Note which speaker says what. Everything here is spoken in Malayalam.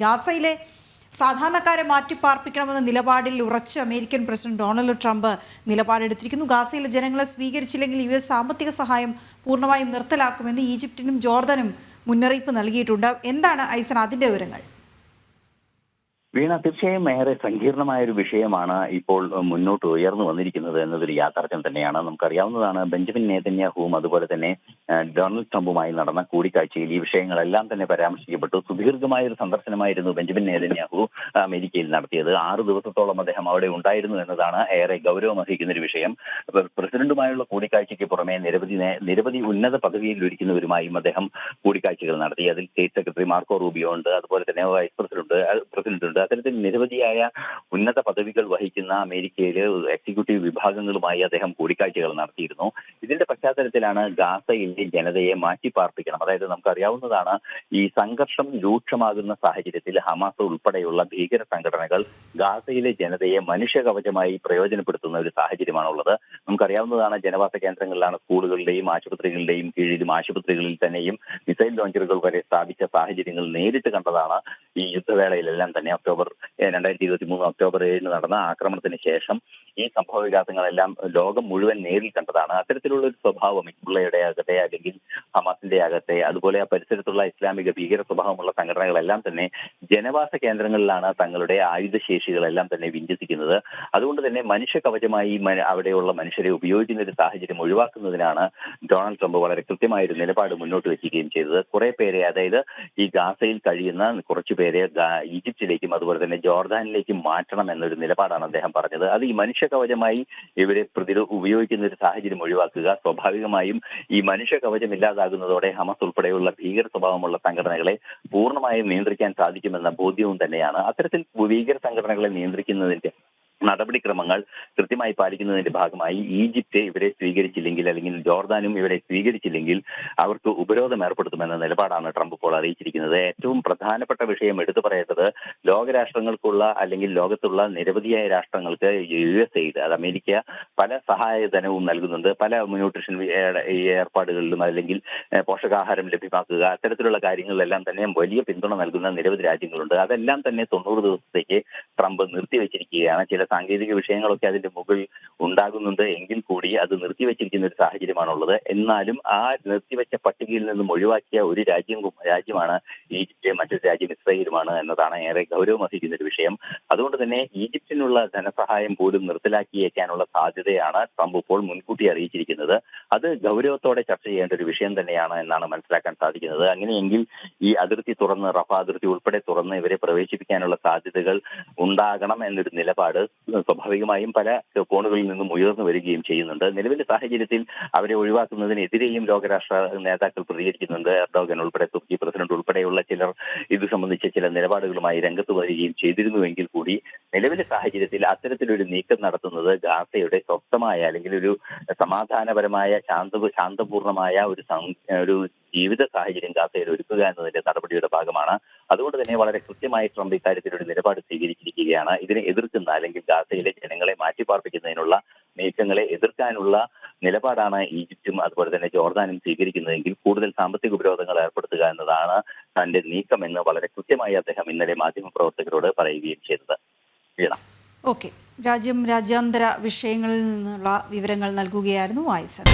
Speaker 1: ഗാസയിലെ സാധാരണക്കാരെ മാറ്റിപ്പാർപ്പിക്കണമെന്ന നിലപാടിൽ ഉറച്ച് അമേരിക്കൻ പ്രസിഡന്റ് ഡൊണാൾഡ് ട്രംപ് നിലപാടെടുത്തിരിക്കുന്നു. ഗാസയിലെ ജനങ്ങളെ സ്വീകരിച്ചില്ലെങ്കിൽ US സാമ്പത്തിക സഹായം പൂർണ്ണമായും നിർത്തലാക്കുമെന്ന് ഈജിപ്തിനും ജോർദനും മുന്നറിയിപ്പ് നൽകിയിട്ടുണ്ട്. എന്താണ് ഐസൻ അതിന്റെ വിവരങ്ങൾ?
Speaker 2: വീണ, തീർച്ചയായും ഏറെ സങ്കീർണമായൊരു വിഷയമാണ് ഇപ്പോൾ മുന്നോട്ട് ഉയർന്നു വന്നിരിക്കുന്നത് എന്നതൊരു യാഥാർത്ഥ്യം തന്നെയാണ്. നമുക്കറിയാവുന്നതാണ്, ബെഞ്ചമിൻ നെതന്യാഹുവും അതുപോലെ തന്നെ ഡൊണാൾഡ് ട്രംപുമായി നടന്ന കൂടിക്കാഴ്ചയിൽ ഈ വിഷയങ്ങളെല്ലാം തന്നെ പരാമർശിക്കപ്പെട്ടു. സുദീർഘമായ ഒരു സന്ദർശനമായിരുന്നു ബെഞ്ചമിൻ നെതന്യാഹു അമേരിക്കയിൽ നടത്തിയത്. 6 ദിവസത്തോളം അദ്ദേഹം അവിടെ ഉണ്ടായിരുന്നു എന്നതാണ് ഏറെ ഗൗരവമർഹിക്കുന്ന ഒരു വിഷയം. പ്രസിഡന്റുമായുള്ള കൂടിക്കാഴ്ചയ്ക്ക് പുറമെ നിരവധി ഉന്നത പദവിയിൽ ഇരിക്കുന്നവരുമായും അദ്ദേഹം കൂടിക്കാഴ്ചകൾ നടത്തി. അതിൽ സ്റ്റേറ്റ് സെക്രട്ടറി മാർക്കോ റൂബിയോ ഉണ്ട്, അതുപോലെ തന്നെ വൈസ് പ്രസിഡന്റ് ഉണ്ട്. അത്തരത്തിൽ നിരവധിയായ ഉന്നത പദവികൾ വഹിക്കുന്ന അമേരിക്കയിലെ എക്സിക്യൂട്ടീവ് വിഭാഗങ്ങളുമായി അദ്ദേഹം കൂടിക്കാഴ്ചകൾ നടത്തിയിരുന്നു. ഇതിന്റെ പശ്ചാത്തലത്തിലാണ് ഗാസയിലെ ജനതയെ മാറ്റിപ്പാർപ്പിക്കണം. അതായത് നമുക്കറിയാവുന്നതാണ്, ഈ സംഘർഷം രൂക്ഷമാകുന്ന സാഹചര്യത്തിൽ ഹമാസ് ഉൾപ്പെടെയുള്ള ഭീകര സംഘടനകൾ ഗാസയിലെ ജനതയെ മനുഷ്യകവചമായി പ്രയോജനപ്പെടുത്തുന്ന ഒരു സാഹചര്യമാണുള്ളത്. നമുക്കറിയാവുന്നതാണ്, ജനവാസ കേന്ദ്രങ്ങളിലാണ് സ്കൂളുകളുടെയും ആശുപത്രികളുടെയും കീഴിലും ആശുപത്രികളിൽ തന്നെയും മിസൈൽ ലോഞ്ചറുകൾ വരെ സ്ഥാപിച്ച സാഹചര്യങ്ങൾ നേരിട്ട് കണ്ടതാണ് ഈ യുദ്ധവേളയിലെല്ലാം തന്നെ. 2023 ഒക്ടോബർ 7 നടന്ന ആക്രമണത്തിന് ശേഷം ഈ സംഭവ വികാസങ്ങളെല്ലാം ലോകം മുഴുവൻ നേരിൽ കണ്ടതാണ്. അത്തരത്തിലുള്ള ഒരു സ്വഭാവം ഹിസ്ബുള്ളയുടെ ആകട്ടെ, അല്ലെങ്കിൽ ഹമാസിന്റെ ആകട്ടെ, അതുപോലെ ആ പരിസരത്തുള്ള ഇസ്ലാമിക ഭീകര സ്വഭാവമുള്ള സംഘടനകളെല്ലാം തന്നെ ജനവാസ കേന്ദ്രങ്ങളിലാണ് തങ്ങളുടെ ആയുധശേഷികളെല്ലാം തന്നെ വിന്യസിക്കുന്നത്. അതുകൊണ്ട് തന്നെ മനുഷ്യ കവചമായി അവിടെയുള്ള മനുഷ്യരെ ഉപയോഗിക്കുന്ന ഒരു സാഹചര്യം ഒഴിവാക്കുന്നതിനാണ് ഡൊണാൾഡ് ട്രംപ് വളരെ കൃത്യമായൊരു നിലപാട് മുന്നോട്ട് വെക്കുകയും ചെയ്തത്. കുറെ പേരെ, അതായത് ഈ ഗാസയിൽ കഴിയുന്ന കുറച്ചു പേരെ ഈജിപ്തിലേക്കും അതുപോലെ തന്നെ ജോർദാനിലേക്കും മാറ്റണം എന്നൊരു നിലപാടാണ് അദ്ദേഹം പറഞ്ഞത്. അത് ഈ മനുഷ്യ കവചമായി ഇവരെ ഉപയോഗിക്കുന്ന ഒരു സാഹചര്യം ഒഴിവാക്കുക. സ്വാഭാവികമായും ഈ മനുഷ്യ കവചം ഇല്ലാതാകുന്നതോടെ ഹമാസ് ഉൾപ്പെടെയുള്ള ഭീകര സ്വഭാവമുള്ള സംഘടനകളെ പൂർണ്ണമായും നിയന്ത്രിക്കാൻ സാധിക്കുമെന്ന ബോധ്യവും തന്നെയാണ്. അത്തരത്തിൽ ഭീകര സംഘടനകളെ നിയന്ത്രിക്കുന്നതിന്റെ നടപടിക്രമങ്ങൾ കൃത്യമായി പാലിക്കുന്നതിന്റെ ഭാഗമായി ഈജിപ്റ്റ് ഇവരെ സ്വീകരിച്ചില്ലെങ്കിൽ, അല്ലെങ്കിൽ ജോർദാനും ഇവരെ സ്വീകരിച്ചില്ലെങ്കിൽ അവർക്ക് ഉപരോധം ഏർപ്പെടുത്തുമെന്ന നിലപാടാണ് ട്രംപ് ഇപ്പോൾ അറിയിച്ചിരിക്കുന്നത്. ഏറ്റവും പ്രധാനപ്പെട്ട വിഷയം എടുത്തു പറയേണ്ടത്, ലോകരാഷ്ട്രങ്ങൾക്കുള്ള അല്ലെങ്കിൽ ലോകത്തുള്ള നിരവധിയായ രാഷ്ട്രങ്ങൾക്ക് USAID, അത് അമേരിക്ക പല സഹായധനവും നൽകുന്നുണ്ട്. പല ന്യൂട്രീഷൻ ഏർപ്പാടുകളിലും അല്ലെങ്കിൽ പോഷകാഹാരം ലഭ്യമാക്കുക, അത്തരത്തിലുള്ള കാര്യങ്ങളിലെല്ലാം തന്നെ വലിയ പിന്തുണ നൽകുന്ന നിരവധി രാജ്യങ്ങളുണ്ട്. അതെല്ലാം തന്നെ 90 ദിവസത്തേക്ക് ട്രംപ് നിർത്തിവെച്ചിരിക്കുകയാണ്. ചില സാങ്കേതിക വിഷയങ്ങളൊക്കെ അതിന്റെ മുകളിൽ ഉണ്ടാകുന്നുണ്ട് എങ്കിൽ കൂടി അത് നിർത്തിവെച്ചിരിക്കുന്ന ഒരു സാഹചര്യമാണുള്ളത്. എന്നാലും ആ നിർത്തിവെച്ച പട്ടികയിൽ നിന്നും ഒഴിവാക്കിയ ഒരു രാജ്യമാണ് ഈജിപ്റ്റ്, മറ്റൊരു രാജ്യം ഇസ്രായേലുമാണ് എന്നതാണ് ഏറെ ഗൗരവമർഹിക്കുന്ന ഒരു വിഷയം. അതുകൊണ്ട് തന്നെ ഈജിപ്തിനുള്ള ധനസഹായം പോലും നിർത്തലാക്കിയേക്കാനുള്ള സാധ്യതയാണ് ട്രംപ് ഇപ്പോൾ മുൻകൂട്ടി അറിയിച്ചിരിക്കുന്നത്. അത് ഗൗരവത്തോടെ ചർച്ച ചെയ്യേണ്ട ഒരു വിഷയം തന്നെയാണ് എന്നാണ് മനസ്സിലാക്കാൻ സാധിക്കുന്നത്. അങ്ങനെയെങ്കിൽ ഈ അതിർത്തി തുറന്ന്, റഫ അതിർത്തി ഉൾപ്പെടെ തുറന്ന് ഇവരെ പ്രവേശിപ്പിക്കാനുള്ള സാധ്യതകൾ ഉണ്ടാകണം എന്നൊരു നിലപാട് സ്വാഭാവികമായും പല കോണുകളിൽ നിന്നും ഉയർന്നു വരികയും ചെയ്യുന്നുണ്ട്. നിലവിലെ സാഹചര്യത്തിൽ അവരെ ഒഴിവാക്കുന്നതിനെതിരെയും ലോകരാഷ്ട്ര നേതാക്കൾ പ്രതികരിക്കുന്നുണ്ട്. എർഡോഗൻ ഉൾപ്പെടെ, തുർക്കി പ്രസിഡന്റ് ഉൾപ്പെടെയുള്ള ചിലർ ഇത് സംബന്ധിച്ച ചില നിലപാടുകളുമായി രംഗത്ത് വരികയും ചെയ്തിരുന്നുവെങ്കിൽ കൂടി നിലവിലെ സാഹചര്യത്തിൽ അത്തരത്തിലൊരു നീക്കം നടത്തുന്നത് ഗാസയുടെ സ്വസ്ഥമായ അല്ലെങ്കിൽ ഒരു സമാധാനപരമായ ശാന്തപൂർണമായ ഒരു ജീവിത സാഹചര്യം ഗാസയിൽ ഒരുക്കുക എന്നതിന്റെ നടപടിയുടെ ഭാഗമാണ്. അതുകൊണ്ട് തന്നെ വളരെ കൃത്യമായി ട്രംപ് ഇക്കാര്യത്തിൽ ഒരു നിലപാട് സ്വീകരിച്ചിരിക്കുകയാണ്. ഇതിനെ എതിർക്കുന്ന അല്ലെങ്കിൽ ഗാസയിലെ ജനങ്ങളെ മാറ്റിപ്പാർപ്പിക്കുന്നതിനുള്ള നീക്കങ്ങളെ എതിർക്കാനുള്ള നിലപാടാണ് ഈജിപ്തും അതുപോലെ തന്നെ ജോർദാനും സ്വീകരിക്കുന്നതെങ്കിൽ കൂടുതൽ സാമ്പത്തിക ഉപരോധങ്ങൾ ഏർപ്പെടുത്തുക എന്നതാണ് തന്റെ നീക്കം എന്ന് വളരെ കൃത്യമായി അദ്ദേഹം ഇന്നലെ മാധ്യമപ്രവർത്തകരോട് പറയുകയും ചെയ്തത്.
Speaker 1: ഓക്കെ, രാജ്യാന്തര വിഷയങ്ങളിൽ നിന്നുള്ള വിവരങ്ങൾ നൽകുകയായിരുന്നു ഐസൻ.